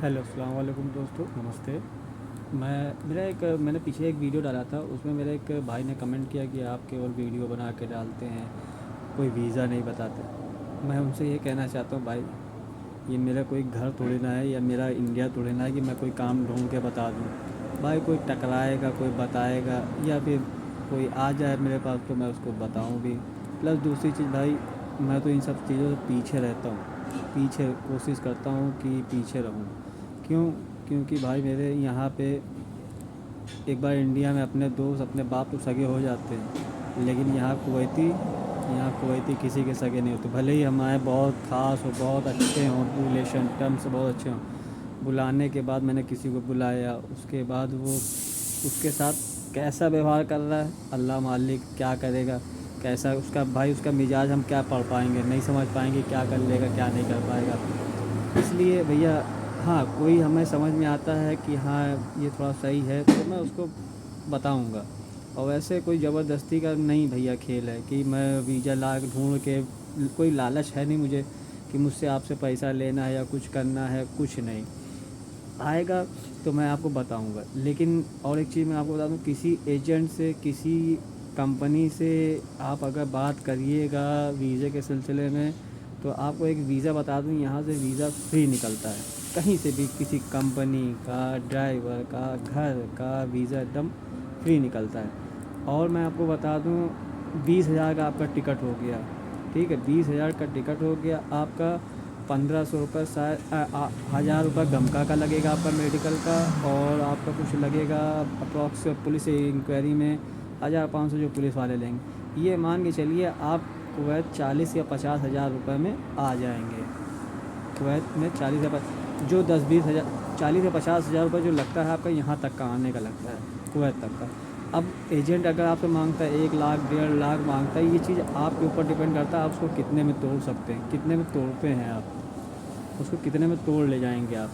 Hello अस्सलाम वालेकुम दोस्तों, नमस्ते। मैंने पीछे एक वीडियो डाला था, उसमें मेरे एक भाई ने कमेंट किया कि आप केवल वीडियो बना के डालते हैं, कोई वीज़ा नहीं बताते। मैं उनसे ये कहना चाहता हूँ भाई, ये मेरा कोई घर थोड़ी ना है या मेरा इंडिया थोड़ी ना है कि मैं कोई काम ढूंढ के बता दूँ। भाई कोई टकराएगा, कोई बताएगा या फिर कोई आ जाए मेरे पास तो मैं उसको बताऊँ भी। प्लस दूसरी चीज़ भाई, मैं तो इन सब चीज़ों से पीछे रहता हूँ, पीछे कोशिश करता हूँ कि पीछे रहूँ। क्यों? क्योंकि भाई मेरे यहाँ पे एक बार इंडिया में अपने दोस्त अपने बाप तो सगे हो जाते हैं, लेकिन यहाँ कुवैती किसी के सगे नहीं होते। भले ही हमारे बहुत ख़ास हो, बहुत अच्छे हों, रिलेशन टर्म्स बहुत अच्छे हों, बुलाने के बाद मैंने किसी को बुलाया, उसके बाद वो उसके साथ कैसा व्यवहार कर रहा है अल्लाह मालिक, क्या करेगा, कैसा उसका भाई उसका मिजाज हम क्या पढ़ पाएंगे, नहीं समझ पाएंगे क्या कर लेगा क्या नहीं कर पाएगा। इसलिए भैया, हाँ, कोई हमें समझ में आता है कि हाँ ये थोड़ा सही है तो मैं उसको बताऊंगा। और वैसे कोई ज़बरदस्ती का नहीं भैया खेल है कि मैं वीज़ा ला ढूंढ के, कोई लालच है नहीं मुझे कि मुझसे आपसे पैसा लेना है या कुछ करना है, कुछ नहीं। आएगा तो मैं आपको बताऊंगा। लेकिन और एक चीज़ मैं आपको बता दूं, किसी एजेंट से, किसी कंपनी से आप अगर बात करिएगा वीज़े के सिलसिले में, तो आपको एक वीज़ा बता दूं, यहाँ से वीज़ा फ्री निकलता है। कहीं से भी किसी कंपनी का, ड्राइवर का, घर का वीज़ा एकदम फ्री निकलता है। और मैं आपको बता दूं, 20,000 का आपका टिकट हो गया, ठीक है, 20,000 का टिकट हो गया आपका। 1500 रुपये शायद 1000 रुपये गमका का लगेगा आपका मेडिकल का, और आपका कुछ लगेगा अप्रॉक्स पुलिस इंक्वायरी में 1500 जो पुलिस वाले लेंगे। ये मान के चलिए आप कुवैत 40 या 50,000 रुपये में आ जाएंगे। कुवैत में 40 या जो 10-20 हज़ार, 40 या 50 हज़ार रुपये जो लगता है आपका यहाँ तक का आने का लगता है कुवैत तक का। अब एजेंट अगर आपसे मांगता है 1 लाख 1.5 लाख मांगता है, ये चीज़ आपके ऊपर डिपेंड करता है आप उसको कितने में तोड़ सकते हैं, कितने में तोड़ते हैं आप उसको, कितने में तोड़ ले जाएंगे आप।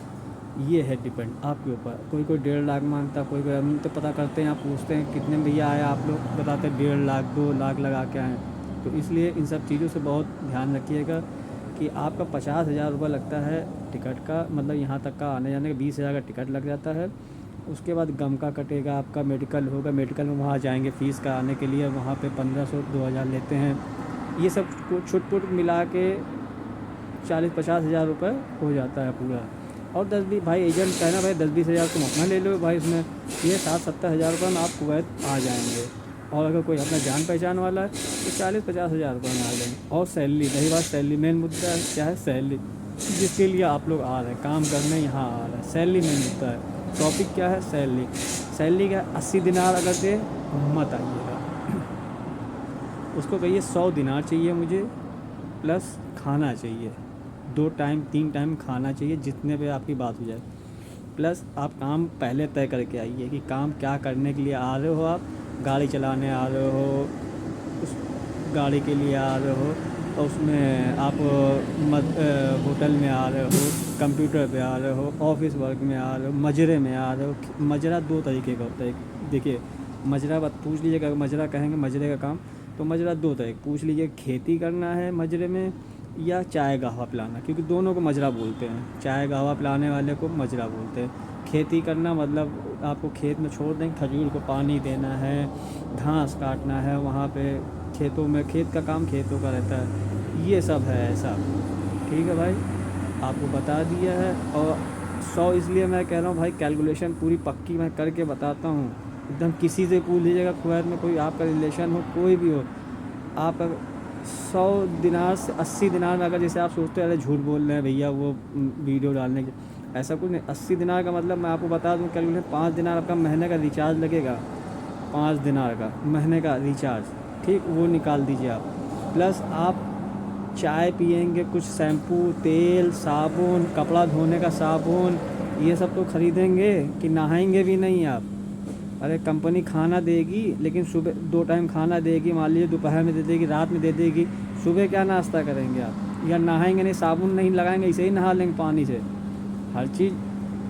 ये है डिपेंड आपके ऊपर। कोई कोई 1.5 लाख मांगता है, कोई कोई, हम तो पता करते हैं, आप पूछते हैं कितने में भैया आया, आप लोग बताते हैं 1.5 लाख 2 लाख लगा के आए। तो इसलिए इन सब चीज़ों से बहुत ध्यान रखिएगा कि आपका 50,000 रुपये लगता है टिकट का, मतलब यहाँ तक का आने जाने का 20,000 का टिकट लग जाता है। उसके बाद गम का कटेगा, आपका मेडिकल होगा, मेडिकल में वहाँ जाएंगे फ़ीस का आने के लिए, वहाँ पे 1500 2000 लेते हैं। ये सब कुछ छुट पुट मिला के 40-50 हज़ार रुपये हो जाता है पूरा। और 10-20 भाई एजेंट कहना भाई 10-20 हज़ार तुम अपना ले लो भाई, उसमें ये 60-70 हज़ार रुपये में आप कुवैत आ जाएंगे। और अगर कोई अपना जान पहचान वाला है तो 40-50 हज़ार रुपये में आ जाएंगे। और सैलरी, रही बात सैलरी, मेन मुद्दा क्या है, सैलरी। जिसके लिए आप लोग आ रहे हैं काम करने, यहाँ आ रहे हैं, सैलरी मेन मुद्दा है। टॉपिक क्या है, सैलरी। सैलरी क्या, 80 दिनार अगर दे मत आइएगा। उसको कहिए 100 दिनार चाहिए मुझे, प्लस खाना चाहिए, 2 टाइम 3 टाइम खाना चाहिए, जितने पे आपकी बात हो जाए। प्लस आप काम पहले तय करके आइए कि काम क्या करने के लिए आ रहे हो, आप गाड़ी चलाने आ रहे हो, उस गाड़ी के लिए आ रहे हो, और उसमें आप होटल में आ रहे हो, कंप्यूटर पे आ रहे हो, ऑफिस वर्क में आ रहे हो, मजरे में आ रहे हो। मजरा 2 तरीके का होता है, देखिए, मजरा बात पूछ लीजिएगा, मजरा कहेंगे मजरे का काम, तो मजरा 2 तरह पूछ लीजिए, खेती करना है मजरे में या चाय गाहवा पिलाना, क्योंकि दोनों को मजरा बोलते हैं। चाय गाहवा पिलाने वाले को मजरा बोलते हैं। खेती करना मतलब आपको खेत में छोड़ देंगे, खजूर को पानी देना है, घास काटना है वहाँ पे खेतों में, खेत का काम खेतों का रहता है। ये सब है ऐसा, ठीक है भाई, आपको बता दिया है। और 100 इसलिए मैं कह रहा हूँ भाई, कैलकुलेशन पूरी पक्की मैं करके बताता हूँ। एकदम किसी से पूछ लीजिएगा कुवैत में, कोई आपका रिलेशन हो, कोई भी हो, आप 100 दिनार से 80 दिनार में, अगर जैसे आप सोचते हैं अरे झूठ बोल रहे हैं भैया वो वीडियो डालने के, ऐसा कुछ नहीं। 80 दिनार का मतलब मैं आपको बता दूं, कैलकुलेशन 5 दिनार आपका महीने का रिचार्ज लगेगा, 5 दिनार का महीने का रिचार्ज, ठीक, वो निकाल दीजिए आप। प्लस आप चाय पियेंगे, कुछ शैम्पू, तेल, साबुन, कपड़ा धोने का साबुन, ये सब तो ख़रीदेंगे कि नहाएंगे भी नहीं आप। अरे कंपनी खाना देगी, लेकिन सुबह 2 टाइम खाना देगी, मान लीजिए दोपहर में दे देगी, रात में दे देगी, सुबह क्या नाश्ता करेंगे आप, या नहाएंगे नहीं, साबुन नहीं लगाएंगे, ऐसे ही नहा लेंगे पानी से। हर चीज़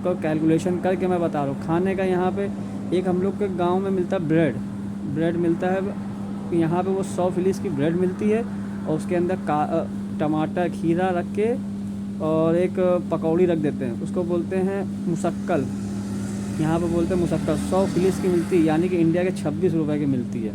को कैलकुलेशन करके मैं बता रहा हूँ। खाने का यहाँ पे एक हम लोग के गांव में मिलता है ब्रेड, ब्रेड मिलता है यहाँ पे, वो 100 फिलिस की ब्रेड मिलती है, और उसके अंदर टमाटर खीरा रख के और एक पकौड़ी रख देते हैं, उसको बोलते हैं मुशक्कल, यहाँ पे बोलते हैं मुशक्कल। 100 फिलिस की मिलती है, यानी कि इंडिया के 26 रुपये की मिलती है।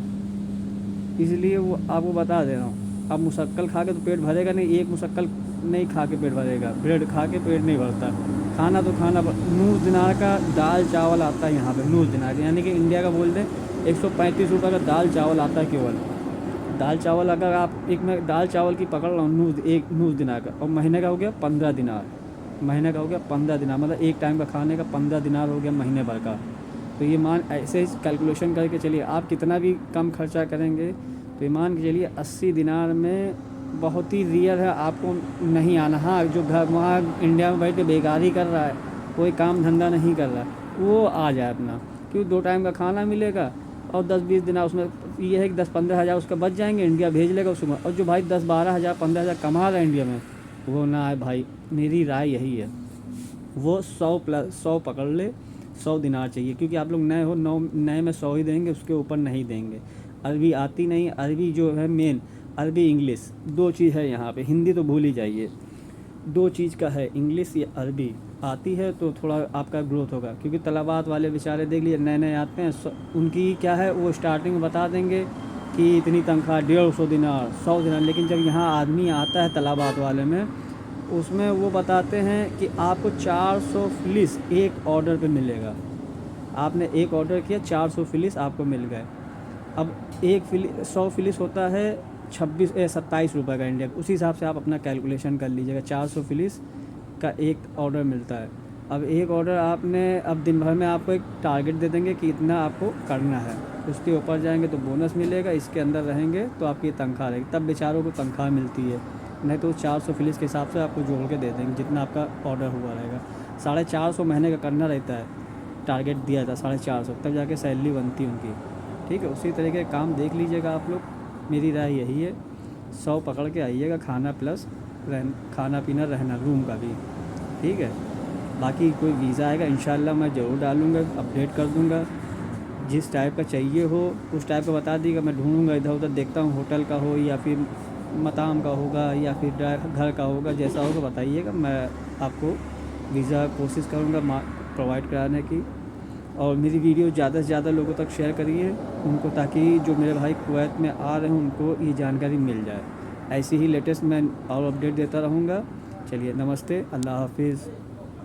इसलिए वो आपको बता दे रहा हूँ। अब मुशक्कल खा के तो पेट भरेगा नहीं, एक मुशक्कल नहीं खा के पेट भरेगा, ब्रेड खा के पेट नहीं भरता। खाना तो खाना नूर दिनार का दाल चावल आता है यहाँ पे, नूर दिनार, यानी कि इंडिया का बोल दें 135 रुपये का दाल चावल आता है केवल। दाल चावल अगर आप एक में दाल चावल की पकड़ रहा हूँ, एक नूर दिनार का, और महीने का हो गया 15 दिनार, महीने का हो गया 15 दिनार, मतलब एक टाइम का खाने का 15 दिनार हो गया महीने भर का। तो ये मान ऐसे ही कैलकुलेशन करके चलिए, आप कितना भी कम खर्चा करेंगे तो ये मान के चलिए 80 दिनार में बहुत ही रियल है, आपको नहीं आना। हाँ, जो घर वहाँ इंडिया में बैठ के बेकारी कर रहा है, कोई काम धंधा नहीं कर रहा है, वो आ जाए अपना, क्योंकि 2 टाइम का खाना मिलेगा और 10-20 दिनार उसमें ये है कि 10-15 हज़ार उसका बच जाएंगे, इंडिया भेज लेगा उसको। और जो भाई 10-12 हज़ार 15 हज़ार कमा रहा है इंडिया में, वो ना आए भाई, मेरी राय यही है। वो 100 पकड़ ले, 100 दिनार चाहिए, क्योंकि आप लोग नए हो, नए में 100 ही देंगे, उसके ऊपर नहीं देंगे। अरबी आती नहीं, अरबी जो है मेन, अरबी इंग्लिश 2 चीज़ है यहाँ पे, हिंदी तो भूल ही जाइए। 2 चीज़ का है, इंग्लिश या अरबी आती है तो थोड़ा आपका ग्रोथ होगा। क्योंकि तलबात वाले बेचारे देख लिए नए नए आते हैं, उनकी क्या है, वो स्टार्टिंग में बता देंगे कि इतनी तनख्वाह 150 दिनार 100 दिनार, लेकिन जब यहाँ आदमी आता है तलबात वाले में, उसमें वो बताते हैं कि आपको 400 फिलिस एक ऑर्डर पे मिलेगा। आपने एक ऑर्डर किया, 400 फिलिस आपको मिल गए। अब 100 फिलिस होता है 27 रुपये का इंडिया, उसी हिसाब से आप अपना कैलकुलेशन कर लीजिएगा। 400 फिलिस का एक ऑर्डर मिलता है। अब एक ऑर्डर आपने, अब दिन भर में आपको एक टारगेट दे देंगे कि इतना आपको करना है, उसके ऊपर जाएंगे तो बोनस मिलेगा, इसके अंदर रहेंगे तो आपकी तनख्वाह रहेगी, तब बेचारों को तनख्वाह मिलती है। नहीं तो 400 फिलिस के हिसाब से आपको जोड़ के दे देंगे जितना आपका ऑर्डर हुआ रहेगा। 450 महीने का करना रहता है, टारगेट दिया था 450, तब जाके सैलरी बनती है उनकी। ठीक है, उसी तरीके का काम देख लीजिएगा आप लोग, मेरी राय यही है। 100 पकड़ के आइएगा, खाना प्लस खाना पीना रहना, रूम का भी। ठीक है, बाकी कोई वीज़ा आएगा इंशाल्लाह मैं ज़रूर डालूँगा, अपडेट कर दूँगा। जिस टाइप का चाहिए हो उस टाइप का बता दीजिएगा, मैं ढूँढूँगा, इधर उधर देखता हूँ, होटल का हो या फिर मकाम का होगा या फिर घर का होगा, जैसा होगा बताइएगा, मैं आपको वीज़ा कोशिश करूँगा प्रोवाइड कराने की। और मेरी वीडियो ज़्यादा से ज़्यादा लोगों तक शेयर करिए उनको, ताकि जो मेरे भाई कुवैत में आ रहे हैं उनको ये जानकारी मिल जाए। ऐसी ही लेटेस्ट मैं और अपडेट देता रहूँगा। चलिए, नमस्ते, अल्लाह हाफिज़।